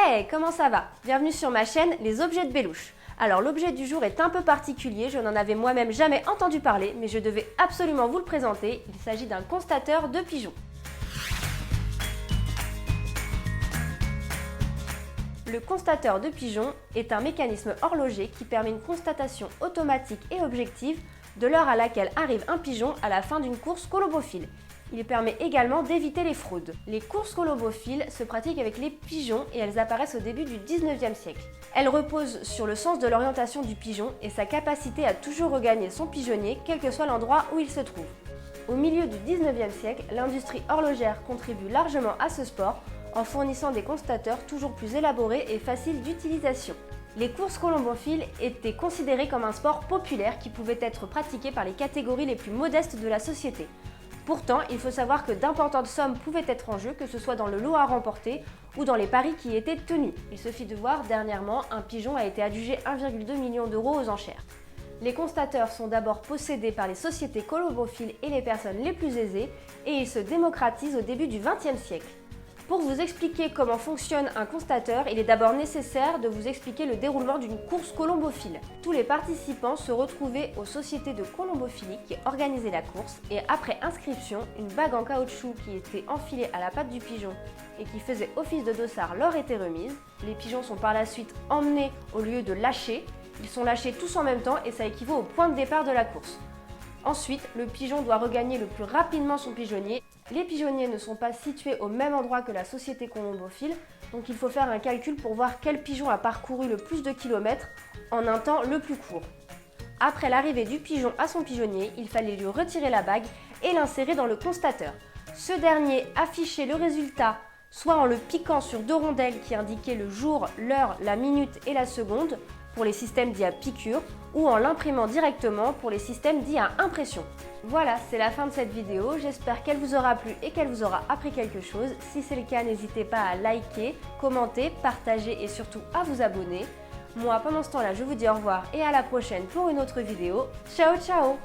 Hey, comment ça va? Bienvenue sur ma chaîne Les Objets de Bellouche. Alors l'objet du jour est un peu particulier, je n'en avais moi-même jamais entendu parler, mais je devais absolument vous le présenter. Il s'agit d'un constateur de pigeons. Le constateur de pigeons est un mécanisme horloger qui permet une constatation automatique et objective de l'heure à laquelle arrive un pigeon à la fin d'une course colobophile. Il permet également d'éviter les fraudes. Les courses colobophiles se pratiquent avec les pigeons et elles apparaissent au début du 19e siècle. Elles reposent sur le sens de l'orientation du pigeon et sa capacité à toujours regagner son pigeonnier, quel que soit l'endroit où il se trouve. Au milieu du 19e siècle, l'industrie horlogère contribue largement à ce sport en fournissant des constateurs toujours plus élaborés et faciles d'utilisation. Les courses colobophiles étaient considérées comme un sport populaire qui pouvait être pratiqué par les catégories les plus modestes de la société. Pourtant, il faut savoir que d'importantes sommes pouvaient être en jeu, que ce soit dans le lot à remporter ou dans les paris qui étaient tenus. Il suffit de voir, dernièrement, un pigeon a été adjugé 1,2 million d'euros aux enchères. Les constateurs sont d'abord possédés par les sociétés colobophiles et les personnes les plus aisées, et ils se démocratisent au début du XXe siècle. Pour vous expliquer comment fonctionne un constateur, il est d'abord nécessaire de vous expliquer le déroulement d'une course colombophile. Tous les participants se retrouvaient aux sociétés de colombophilie qui organisaient la course et après inscription, une bague en caoutchouc qui était enfilée à la patte du pigeon et qui faisait office de dossard leur était remise. Les pigeons sont par la suite emmenés au lieu de lâcher. Ils sont lâchés tous en même temps et ça équivaut au point de départ de la course. Ensuite, le pigeon doit regagner le plus rapidement son pigeonnier. Les pigeonniers ne sont pas situés au même endroit que la société colombophile, donc il faut faire un calcul pour voir quel pigeon a parcouru le plus de kilomètres en un temps le plus court. Après l'arrivée du pigeon à son pigeonnier, il fallait lui retirer la bague et l'insérer dans le constateur. Ce dernier affichait le résultat soit en le piquant sur deux rondelles qui indiquaient le jour, l'heure, la minute et la seconde, pour les systèmes dits à piqûre, ou en l'imprimant directement pour les systèmes dits à impression. Voilà, c'est la fin de cette vidéo, j'espère qu'elle vous aura plu et qu'elle vous aura appris quelque chose. Si c'est le cas, n'hésitez pas à liker, commenter, partager et surtout à vous abonner. Moi, pendant ce temps-là, je vous dis au revoir et à la prochaine pour une autre vidéo. Ciao, ciao!